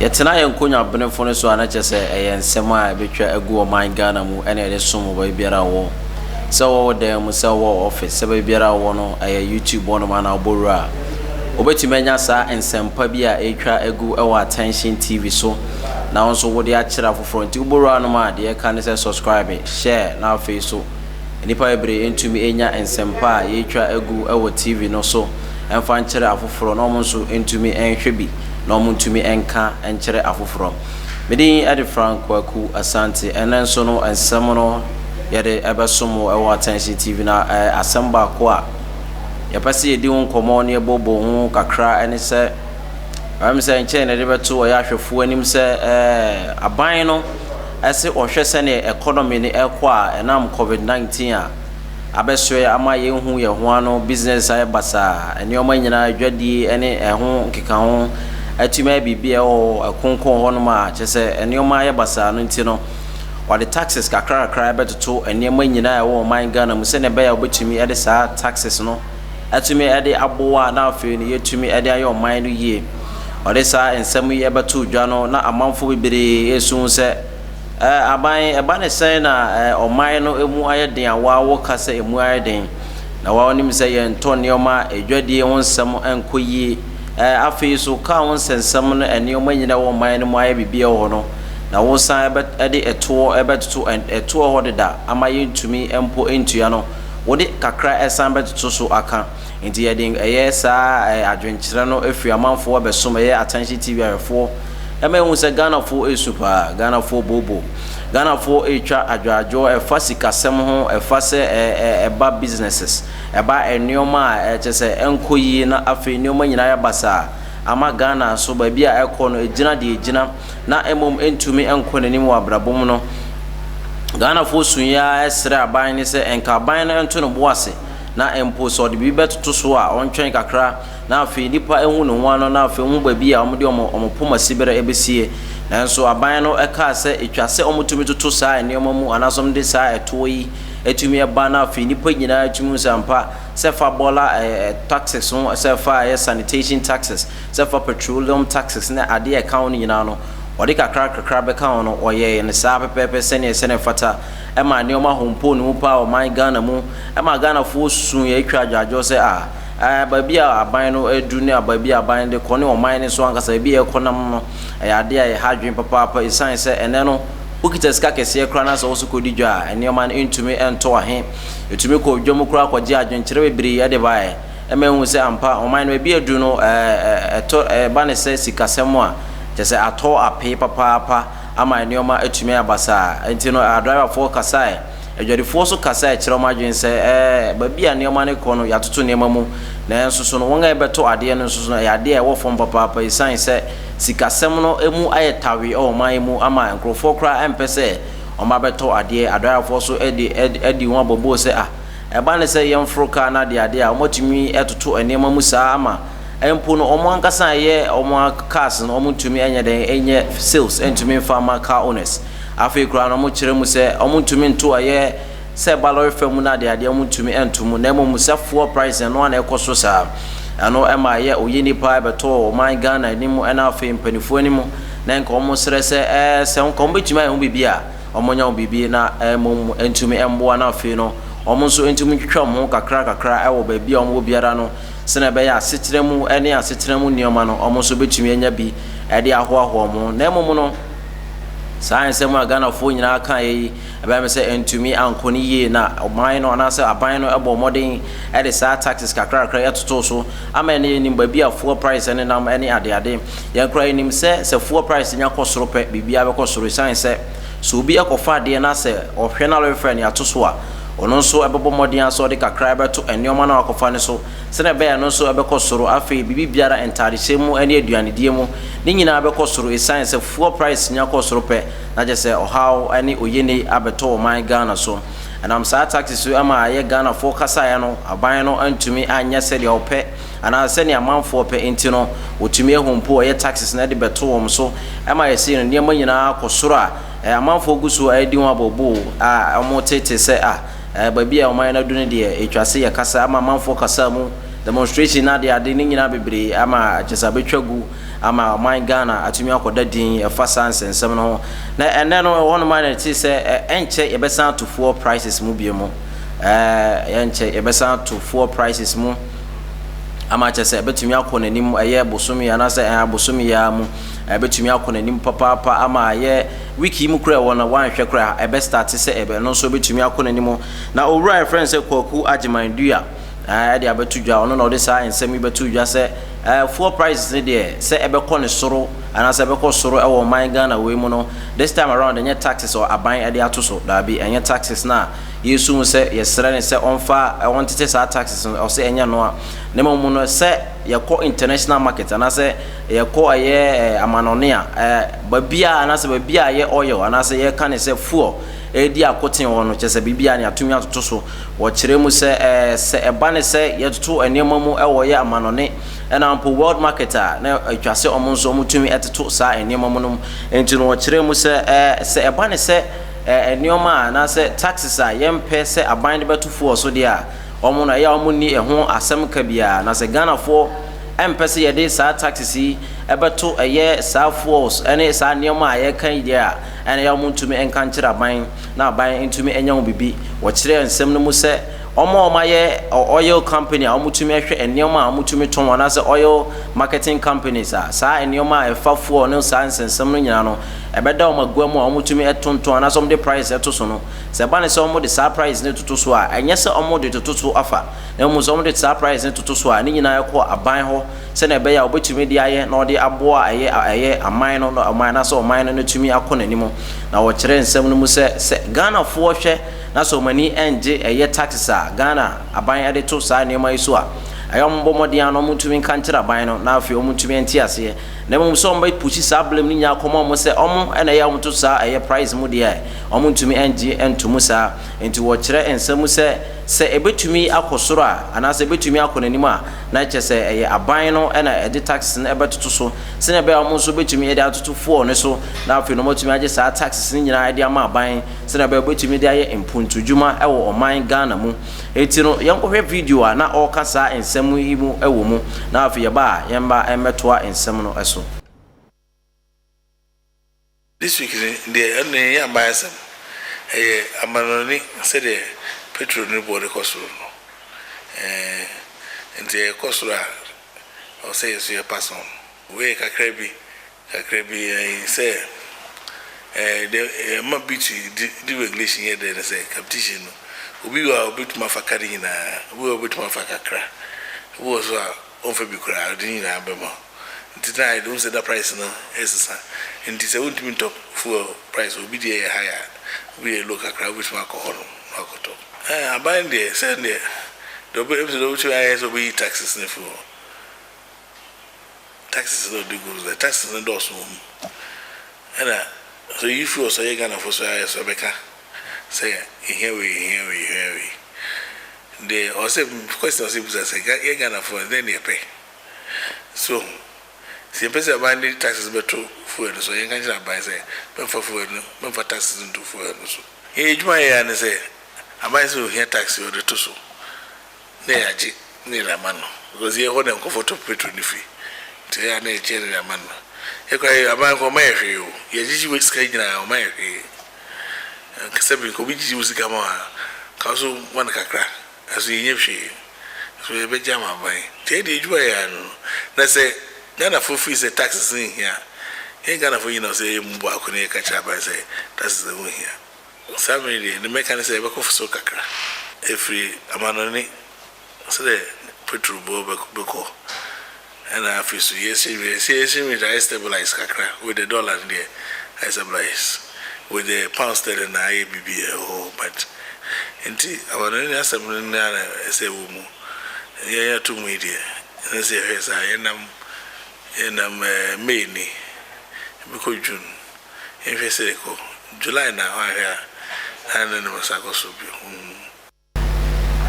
Yetena yenkonya benefo ne so anache se ensem a betwa agu o man Ghana mu ene ede som bo biara wo se wo dem se wo office se biara wo no YouTube ono ma na obowura obetime nya sa ensempa bi a etwa agu ewa Attention TV so na wonso wo de akira foforo nti obowura no ma de ka ne se subscribe share na face so nipa ebre entumi enya ensempa a etwa agu ewa TV no so emfa nkire afoforo no mo so entumi enhwe bi no muntumi enka enkere afoforo medin ade Franco aku asante enen so no ensem no yede ebesomo ewo Attention TV na asamba ko a yepase yedi won komo ne bobo hu kakra ene se am se enche ne de beto ya hwefo anim se aban no ese ohwe se ne economy ne ekọ a enam COVID-19 a abesoe ama ye hu ye ho ano business ay basa ene o manyina adwadi ene eho nkeka ho atuma bibia o akonkon ho no ma chese enioma ye basa no ntino wade taxes kakra kakra betoto enioma nyina e wo man Ghana mu se ne be ya obetumi e de sa taxes no atumi e de aboa na afi ne yetumi e de ayo man no yie wade sa ensem ye beto dwa no na amanfo bibire esu se aban e ba ne sen na o man no emu aye den awa wo kasa emu aye den na wa onim se ye nto neoma edwadie ho nsem enkoyie afi so ka won sensam no ene o manyina wo man no aye bibia wo no na wo san ebe eto ebeto eto ho deda amaye ntumi empo entua no wo de kakra esan beto so aka nti ye den eye sa adwenkyere no afi amanfo obesom eye Attention TV afo eme hu se Ghana fo esupa Ghana fo bobo Ghana fo etwa adwajo efasika sem ho efase eba businesses eba enioma chese enkoyi na afi enioma nyina ya basa ama Ghana so ba bia ekọ no ejina de ejina na emom entumi enko nanim wa brabom no Ghana fo sunya esre aban ni se enka aban na ento no boase na empo so de bi betoto so a ontwen kakra na afi nipa ehu no ho ano na afi hu ba bia omde omopoma sibere ebesie nanso aban no eka se etwase omutumi toto saa enioma mu anasom de saa etoyi etumi eba na afi nipa nyina etumi sampa se fa bola taxes on se fa sanitation taxes se fa petroleum taxes na ade account nyina no odi kakra be ka ono oye ne saa pepepe se ne fata e ma ne oma hompo no pa o man Ghana mu e ma Ghana fo sun ye twa adwajo se ba bia aban no edu ne ba bia aban de ko ne o man ne so ankasa bia ekonam no ade ya hadwen papa isan se ene no ukita ska kese kra na so kodi dwa ene o man entumi ento ahe etumi ko dwom kra kwaje adwenkyere bebiri ya de bae e ma hu se ampa o man no bia edu no ba ne se sikasemo a jese ato ape papa ama enioma etumi abasa entino driver for kasai ejodifo so kasai kire ma dwen se ba bia enioma ne ko no yatoto nema mu na enso so no wonga ebeto ade no enso so no ade e wo fom papa isan se sikasem no emu ayetawe o man mu ama nkrofo kra empese o ma beto ade driver for so edi won abobo se eba ne se yemfroka na ade a omotumi etoto enema mu saa ama empo no omo ankasa ye omo cars no omo tumi enye sales entumi farmer car owners afi kura no mo kire mu se omo tumi nto aye se balor fam na de omo tumi entumu na mo se fuel price no na ekoso sa ano ema ye oyini pa beto man Ghana ni mu na afi mpanifo ni mu na nka omo sere se nka omo betuma ho bibia omo nya bibi na mo entumi embo na afi no omo so entumi twetwa mo kakra ewo ba bia omo biara no sene be ya setremu ene asetremu nioma no omo so betumi anya bi ede ahoaho mo na emo no science mu Ghana fo nyina kan yi ebe me se entumi ankoni ye na oman no na se aban no ebo modern ede sa taxes kakra etoto so ama ene ni ba bia fuel price ene nam ene ade ye kra nim se fuel price nya kosoro pe bibia be kosoro science so bi akofa de na se ohwe na lo friend ya to so a ono so ebebo modern so de kakra beto enioma na akofa ne so sene be ya no so ebekosoro afi bibi biara entare semu ene aduane die mu ni nyina abekosoro esan se fuel price nya kosoro pe na je se ohaw ene oyene abeto man Ghana so anam sa taxes so ama aye Ghana for kasa ya no aban no antumi anya se de ope ana se ne amanfo pe enti no otumi ehompo oye taxes na de beto wom so ama ye se ne nyina kosoro a amanfo gusu adi won abobo omo tete se ba bia o man na dune de etwase ye kasa ama manfo kasa mu demonstration na de ade ni nyina bebre ama chesa betwagu ama man Ghana atumi akoda din e fa sans nsem no na ene no one man ti se enche e besan to four prices mu bie mu enche e besan to four prices mu ama chese betumi akona nim eye bosomi anase bosomi ya mu betumi akona nim papa ama ye wiki mu kura wona wanhwe kura ebe start se ebe no so betumi akona nim na owura friend se kwaku agiman dua de abetudwa ono na ode sa ensemi betudwa se four prices ne de se ebe kɔ ne soro anase ebe kɔ soro e wo man Ghana we mu no this time around enye taxes or aban de atoso da bi enye taxes na yesu mu se yesere ne se onfa wontete sa taxes o se enye no a ne mu no se yekɔ international market anase yekɔ aye amanone a babia anase babia ye oil anase ye kan se fuel edi akoten wono chese bibia ne atumi atoto so wo kire mu se se eba ne se yetoto enema mu e wo ye amanone ena ampo world marketer na atwase omonso omutumi eteto sa enema mu no enti no wo kire mu se se eba ne se enema na se taxes a yempe se aban de beto so dia omo na ya omo ni eho asem ka bia na se Ghana fo empese ye de sa taxes yi ebeto eye sa force ene sa nioma aye kan dia ene ya omo ntumi enka nkira ban na ban ntumi enyawo bibi wo kire nsem no mu se omo ye oil company omo tumi ehwe enioma omo tumi ton wana se oil marketing companies sa enioma efafo no sa nsensem no nyina no ebeda omo aguamu omo tumi etonton na some the price etoso no se ba ne se omo de sa price ne totoso a enye se omo de totoso afa na omo se omo de sa price ne totoso a ni nyina ekọ aban ho se na ebeya obetumi de aye na ode aboa aye aman no aman na so aman no tumi akọ nanimo na wo kire nsem no mu se Ghana fo hwe na so mani enje eye taxes a Ghana aban ade to sa ne mai so a ayom bomodian no mutumi kankira aban no na afi omutumi enti ase na mum so mba pushi sa blem ni nya komo mo se omo ena ya muto sa eye price mu de ai omutumi enje entumu sa enti wo kire ensem se ebetumi akosoro a ana se ebetumi akonanimo a na che se eye aban no ena ede taxes na ebetoto so se na be omo so betumi ede atoto fo ne so na afi no mutumi age sa taxes ni nyina ede ama aban se na be betumi de aye impuntudwuma ewo oman Ghana mu enti no yenkohwe video a na okasa ensem yi mu ewo mu na afi ye ba yemba emetoa ensem no eso. This week the only ambassador amanoni said the petrol no board cost no and the cost or say is your person we kakrebi say the might be to the regulation here then say competition we were a bit mafakari na we were a bit mafakakra who was on for be crowd in Alabama. Today, don't say that price no is and this won't mean top for price will be higher. We look at crowd which mark on top. I bind there, send there. The episode will be taxes for taxes no do goes the taxes and those and so you feel so you're gonna for so Becca say here we the also question say you're gonna for then you pay so si pesa bandi taxes beto fuel so yen kan jira ban say ben for fuel no ben for taxes into fuel no so e juma ya ne say abai so here tax o de to so ne yaji ne la man no because ye ho dem comfort petrol ni free te ya na chere la man no e ko abai ko mai hwe o ye ji we ska jina o mai hwe kasabi ko bi ji usika ma ka so wan kakra aso ye hwe so e be jama bai te de juma ya no na say Ghana for free say taxes in here. Ain't Ghana for say mbo akone kacha ba say taxes in here. Samedi the mechanic say beko so kakra. Every amanoni so the petrol bo beko. And I feel so yes we try stabilize kakra with the dollar there. I stabilize with the pound sterling na IBB but enti amanoni asamni na say wo mu. Yeah to me there. And say yes I am in May ni because June if I say July now here and then was so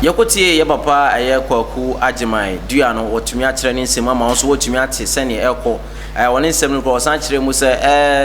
Yakotie ye papa aye kwaku agiman dua no otumi akire ne nsema ma so otumi ate sene ekọ woni nsem no ko san kire mu se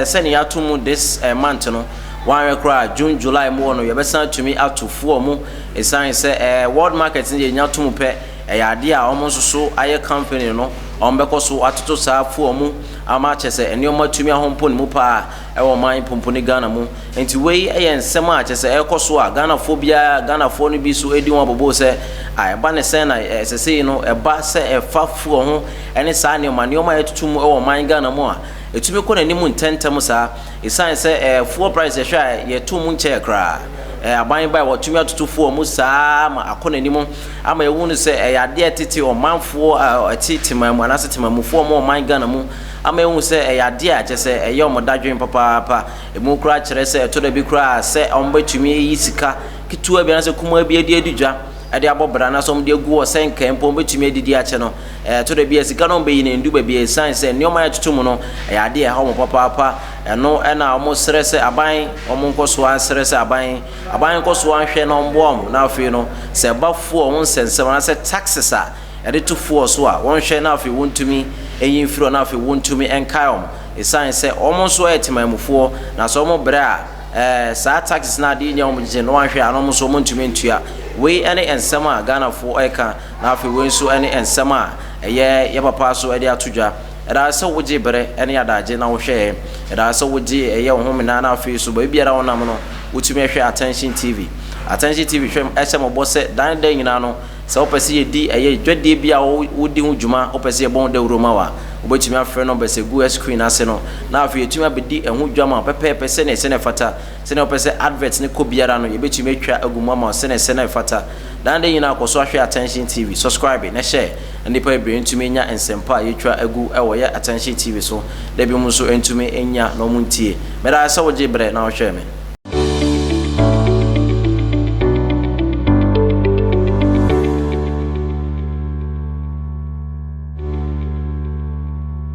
sene yatum this month no one rekra June July mo no ye besan tumi atofo mu esan se world market ye nyatum pe ade a omo so aye company no ombeko so atoto saafo omu ama chese enioma tumi ahompo ne mu pa e wo man pompo ne Ghana mu enti wei eye nsem a chese ekoso a Ghana fo bia Ghana fo no bi so edi won bobo se ai ba ne se na sese no eba se efafo ho ene sa ne enioma etutum e wo man Ghana mu a etumi ko na nimu ntentem sa isan se fuel price hwa ye to mu nche kra aban bai watumi atutufo mu saa ma akona nimu ama ewunu se yade atete o manfo atete mamu anase temamufo mo man Ghana mu ama ewunu se yade a chese eye omodadwen papa emu kura kire se to da bi kura se ombetumi yi sika kitua bi na se kuma bi edi edidwa ade abobra na so mde gu o senka empo betumi edidi ache no to da bi sika no be yi ne ndu ba bi san se ne oma atutum no yade ha mo papa eno na omo srese aban omo nkoso ansrese aban nkoso anhwe na ombo na afi no se bafuo won sensem na se taxes a ede to fuo so a won hwe na afi wontumi eyin firo na afi wontumi enkaom esan se omo so etimamufuo na so omo bra sa taxes na de nya omo je no anhwe anom so wontumi ntua we ene ensem a Ghana fo eka na afi we so ene ensem a ye papa so ede atodwa era se woje bere ene adaje na wo hwe era se woje eye ho mena na afi so ba biara wonam no wotumi hwe Attention TV hwe esem obose dan dan nyina no se opese ye di eye dwade bia wodi hu djuma opese ye bon de uroma wa obetumi afre no bese gu screen ase no na afi etumi abedi ehu djuma pepepe se ne fata se ne opese advert ne ko biara no ye betumi atwa aguma ma se ne fata dan dan nyina akoso hwe Attention TV subscribe na share ndipa ebe ntumi nya ensempa yetwa agu ewo ye Attention TV so da bi mu so ntumi enya no muntie mera se woje bre na wo hwe me